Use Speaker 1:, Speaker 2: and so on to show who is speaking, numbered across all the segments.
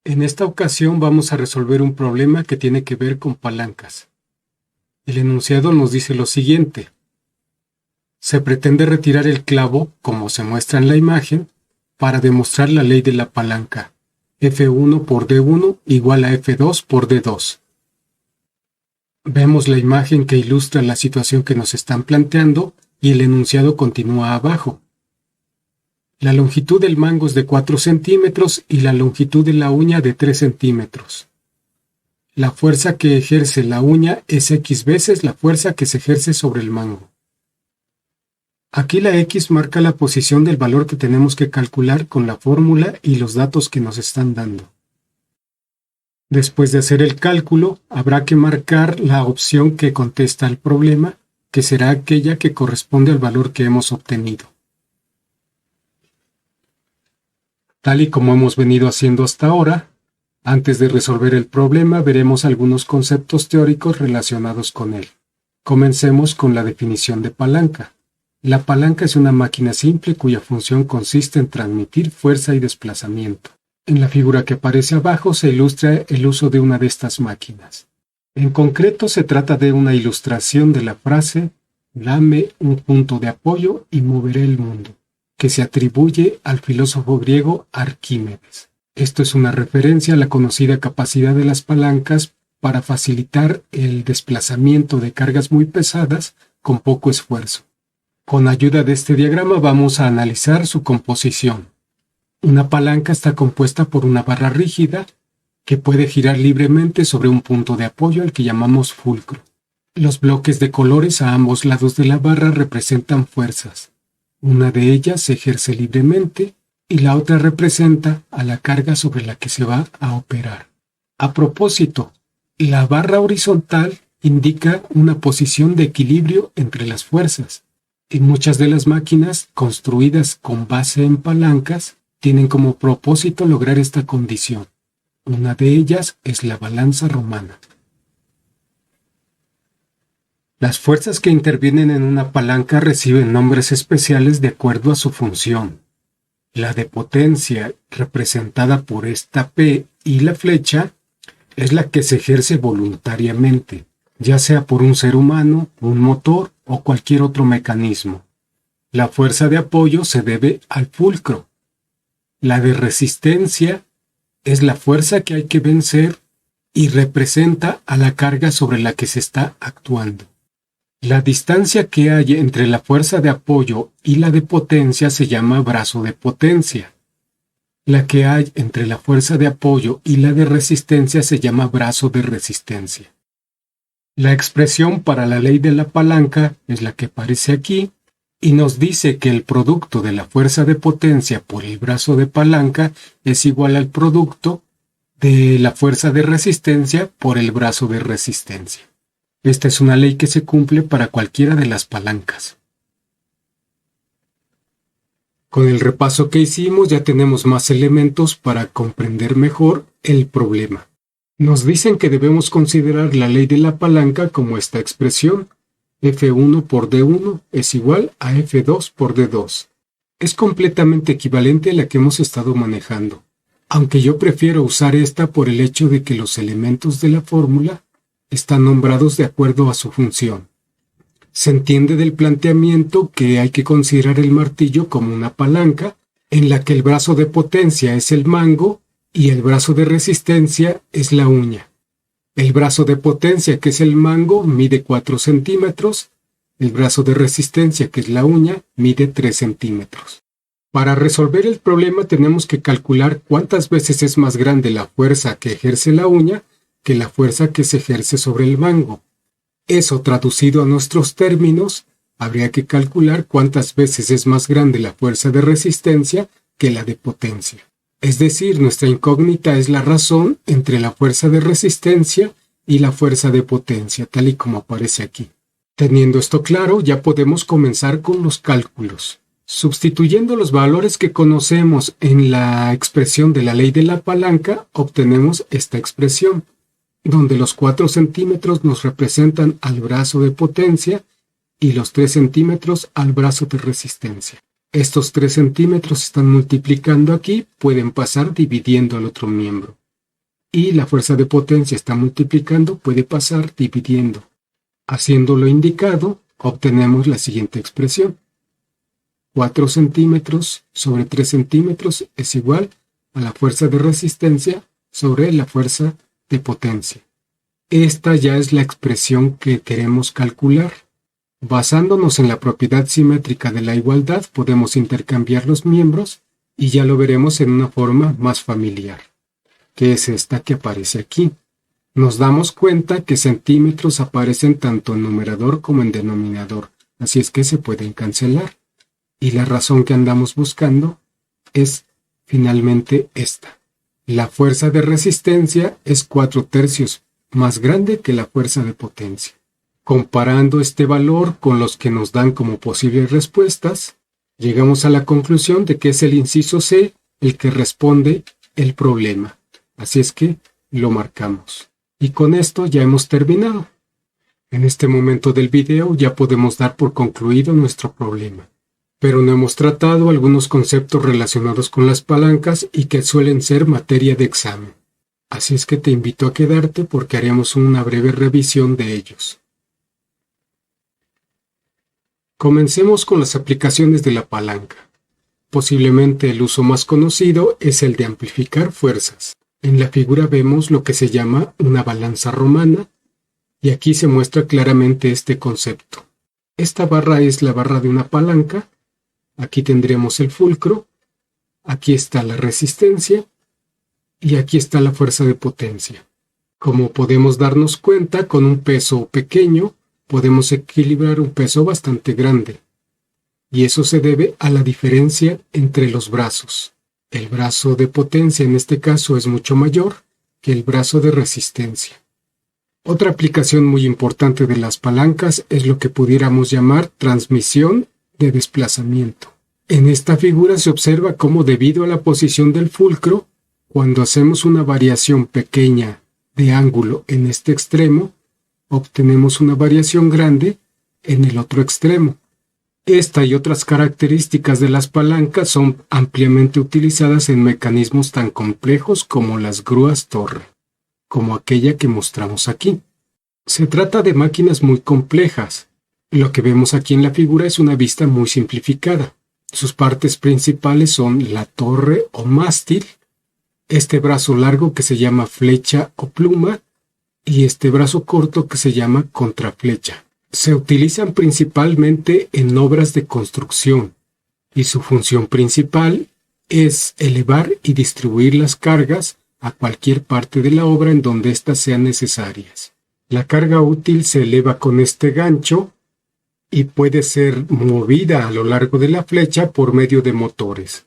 Speaker 1: En esta ocasión vamos a resolver un problema que tiene que ver con palancas. El enunciado nos dice lo siguiente. Se pretende retirar el clavo, como se muestra en la imagen, para demostrar la ley de la palanca. F1 por D1 igual a F2 por D2. Vemos la imagen que ilustra la situación que nos están planteando y el enunciado continúa abajo. La longitud del mango es de 4 centímetros y la longitud de la uña de 3 centímetros. La fuerza que ejerce la uña es X veces la fuerza que se ejerce sobre el mango. Aquí la X marca la posición del valor que tenemos que calcular con la fórmula y los datos que nos están dando. Después de hacer el cálculo, habrá que marcar la opción que contesta al problema, que será aquella que corresponde al valor que hemos obtenido. Tal y como hemos venido haciendo hasta ahora, antes de resolver el problema veremos algunos conceptos teóricos relacionados con él. Comencemos con la definición de palanca. La palanca es una máquina simple cuya función consiste en transmitir fuerza y desplazamiento. En la figura que aparece abajo se ilustra el uso de una de estas máquinas. En concreto se trata de una ilustración de la frase «Dame un punto de apoyo y moveré el mundo», que se atribuye al filósofo griego Arquímedes. Esto es una referencia a la conocida capacidad de las palancas para facilitar el desplazamiento de cargas muy pesadas con poco esfuerzo. Con ayuda de este diagrama vamos a analizar su composición. Una palanca está compuesta por una barra rígida que puede girar libremente sobre un punto de apoyo al que llamamos fulcro. Los bloques de colores a ambos lados de la barra representan fuerzas. Una de ellas se ejerce libremente y la otra representa a la carga sobre la que se va a operar. A propósito, la barra horizontal indica una posición de equilibrio entre las fuerzas. En muchas de las máquinas construidas con base en palancas tienen como propósito lograr esta condición. Una de ellas es la balanza romana. Las fuerzas que intervienen en una palanca reciben nombres especiales de acuerdo a su función. La de potencia, representada por esta P y la flecha, es la que se ejerce voluntariamente, ya sea por un ser humano, un motor o cualquier otro mecanismo. La fuerza de apoyo se debe al fulcro. La de resistencia es la fuerza que hay que vencer y representa a la carga sobre la que se está actuando. La distancia que hay entre la fuerza de apoyo y la de potencia se llama brazo de potencia. La que hay entre la fuerza de apoyo y la de resistencia se llama brazo de resistencia. La expresión para la ley de la palanca es la que aparece aquí y nos dice que el producto de la fuerza de potencia por el brazo de palanca es igual al producto de la fuerza de resistencia por el brazo de resistencia. Esta es una ley que se cumple para cualquiera de las palancas. Con el repaso que hicimos ya tenemos más elementos para comprender mejor el problema. Nos dicen que debemos considerar la ley de la palanca como esta expresión. F1 por D1 es igual a F2 por D2. Es completamente equivalente a la que hemos estado manejando, aunque yo prefiero usar esta por el hecho de que los elementos de la fórmula están nombrados de acuerdo a su función. Se entiende del planteamiento que hay que considerar el martillo como una palanca en la que el brazo de potencia es el mango y el brazo de resistencia es la uña. El brazo de potencia, que es el mango, mide 4 centímetros. El brazo de resistencia, que es la uña, mide 3 centímetros. Para resolver el problema tenemos que calcular cuántas veces es más grande la fuerza que ejerce la uña que la fuerza que se ejerce sobre el mango. Eso traducido a nuestros términos, habría que calcular cuántas veces es más grande la fuerza de resistencia que la de potencia. Es decir, nuestra incógnita es la razón entre la fuerza de resistencia y la fuerza de potencia, tal y como aparece aquí. Teniendo esto claro, ya podemos comenzar con los cálculos. Sustituyendo los valores que conocemos en la expresión de la ley de la palanca, obtenemos esta expresión, donde los 4 centímetros nos representan al brazo de potencia y los 3 centímetros al brazo de resistencia. Estos 3 centímetros están multiplicando aquí, pueden pasar dividiendo al otro miembro. y la fuerza de potencia está multiplicando, puede pasar dividiendo. Haciendo lo indicado, obtenemos la siguiente expresión. 4 centímetros sobre 3 centímetros es igual a la fuerza de resistencia sobre la fuerza de potencia. Esta ya es la expresión que queremos calcular. Basándonos en la propiedad simétrica de la igualdad, podemos intercambiar los miembros y ya lo veremos en una forma más familiar, que es esta que aparece aquí. Nos damos cuenta que centímetros aparecen tanto en numerador como en denominador, así es que se pueden cancelar. Y la razón que andamos buscando es finalmente esta. La fuerza de resistencia es 4/3 más grande que la fuerza de potencia. Comparando este valor con los que nos dan como posibles respuestas, llegamos a la conclusión de que es el inciso C el que responde el problema. Así es que lo marcamos. Y con esto ya hemos terminado. En este momento del video ya podemos dar por concluido nuestro problema. Pero no hemos tratado algunos conceptos relacionados con las palancas y que suelen ser materia de examen. Así es que te invito a quedarte porque haremos una breve revisión de ellos. Comencemos con las aplicaciones de la palanca. Posiblemente el uso más conocido es el de amplificar fuerzas. En la figura vemos lo que se llama una balanza romana y aquí se muestra claramente este concepto. Esta barra es la barra de una palanca. Aquí tendremos el fulcro, aquí está la resistencia y aquí está la fuerza de potencia. Como podemos darnos cuenta, con un peso pequeño podemos equilibrar un peso bastante grande. Y eso se debe a la diferencia entre los brazos. El brazo de potencia en este caso es mucho mayor que el brazo de resistencia. Otra aplicación muy importante de las palancas es lo que pudiéramos llamar transmisión de desplazamiento. En esta figura se observa cómo debido a la posición del fulcro, cuando hacemos una variación pequeña de ángulo en este extremo, obtenemos una variación grande en el otro extremo. Esta y otras características de las palancas son ampliamente utilizadas en mecanismos tan complejos como las grúas torre, como aquella que mostramos aquí. Se trata de máquinas muy complejas. Lo que vemos aquí en la figura es una vista muy simplificada. Sus partes principales son la torre o mástil, este brazo largo que se llama flecha o pluma y este brazo corto que se llama contraflecha. Se utilizan principalmente en obras de construcción y su función principal es elevar y distribuir las cargas a cualquier parte de la obra en donde éstas sean necesarias. La carga útil se eleva con este gancho y puede ser movida a lo largo de la flecha por medio de motores.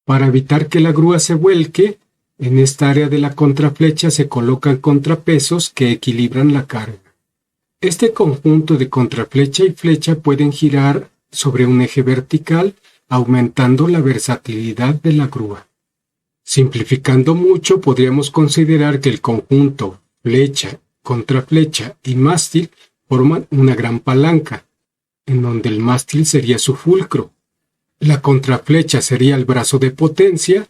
Speaker 1: Para evitar que la grúa se vuelque, en esta área de la contraflecha se colocan contrapesos que equilibran la carga. Este conjunto de contraflecha y flecha pueden girar sobre un eje vertical, aumentando la versatilidad de la grúa. Simplificando mucho, podríamos considerar que el conjunto flecha, contraflecha y mástil forman una gran palanca, en donde el mástil sería su fulcro, la contraflecha sería el brazo de potencia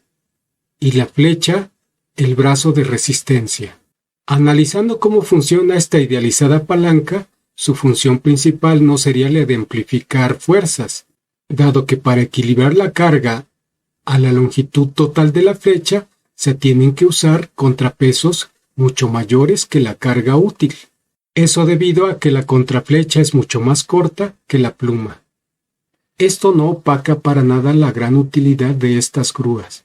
Speaker 1: y la flecha el brazo de resistencia. Analizando cómo funciona esta idealizada palanca, su función principal no sería la de amplificar fuerzas, dado que para equilibrar la carga a la longitud total de la flecha se tienen que usar contrapesos mucho mayores que la carga útil. Eso debido a que la contraflecha es mucho más corta que la pluma. Esto no opaca para nada la gran utilidad de estas grúas,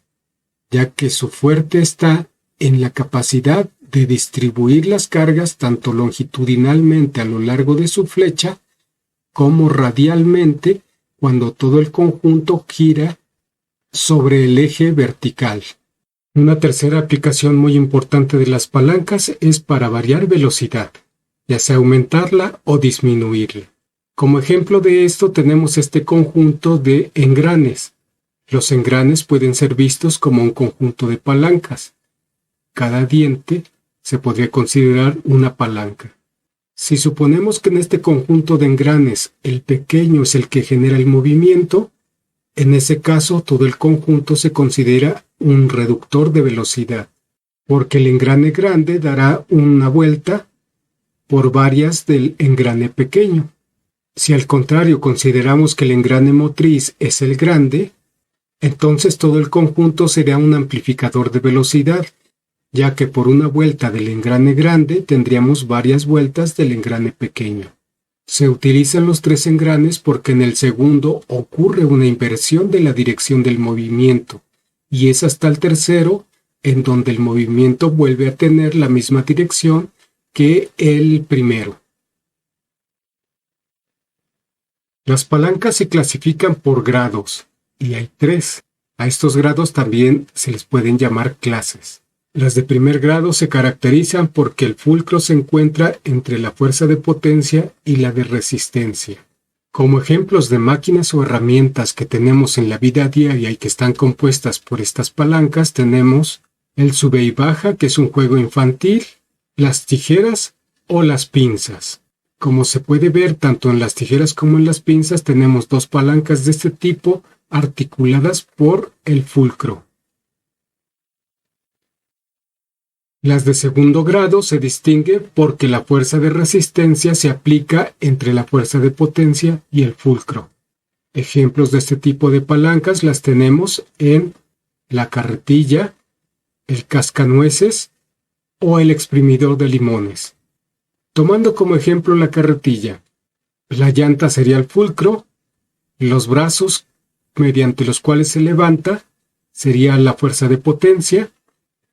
Speaker 1: ya que su fuerte está en la capacidad de distribuir las cargas tanto longitudinalmente a lo largo de su flecha como radialmente cuando todo el conjunto gira sobre el eje vertical. Una tercera aplicación muy importante de las palancas es para variar velocidad, ya sea aumentarla o disminuirla. Como ejemplo de esto tenemos este conjunto de engranes. Los engranes pueden ser vistos como un conjunto de palancas. Cada diente se podría considerar una palanca. Si suponemos que en este conjunto de engranes el pequeño es el que genera el movimiento, en ese caso todo el conjunto se considera un reductor de velocidad. porque el engrane grande dará una vuelta por varias del engrane pequeño. Si al contrario consideramos que el engrane motriz es el grande, entonces todo el conjunto será un amplificador de velocidad, ya que por una vuelta del engrane grande tendríamos varias vueltas del engrane pequeño. Se utilizan los tres engranes porque en el segundo ocurre una inversión de la dirección del movimiento, y es hasta el tercero en donde el movimiento vuelve a tener la misma dirección que el primero. Las palancas se clasifican por grados, y hay 3. A estos grados también se les pueden llamar clases. Las de primer grado se caracterizan porque el fulcro se encuentra entre la fuerza de potencia y la de resistencia. Como ejemplos de máquinas o herramientas que tenemos en la vida diaria y que están compuestas por estas palancas tenemos el sube y baja, que es un juego infantil, las tijeras o las pinzas. Como se puede ver tanto en las tijeras como en las pinzas tenemos 2 palancas de este tipo articuladas por el fulcro. Las de segundo grado se distingue porque la fuerza de resistencia se aplica entre la fuerza de potencia y el fulcro. Ejemplos de este tipo de palancas las tenemos en la carretilla, el cascanueces o el exprimidor de limones. Tomando como ejemplo la carretilla, la llanta sería el fulcro, los brazos mediante los cuales se levanta sería la fuerza de potencia,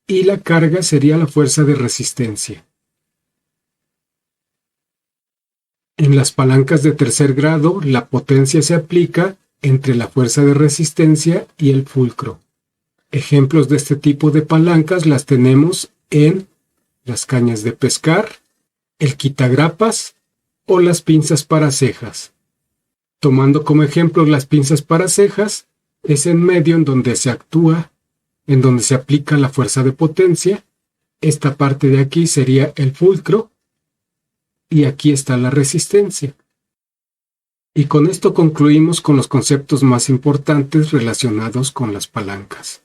Speaker 1: y la carga sería la fuerza de resistencia. En las palancas de tercer grado, la potencia se aplica entre la fuerza de resistencia y el fulcro. Ejemplos de este tipo de palancas las tenemos en las cañas de pescar, el quitagrapas o las pinzas para cejas. Tomando como ejemplo las pinzas para cejas, es en medio en donde se actúa, en donde se aplica la fuerza de potencia. Esta parte de aquí sería el fulcro y aquí está la resistencia. Y con esto concluimos con los conceptos más importantes relacionados con las palancas.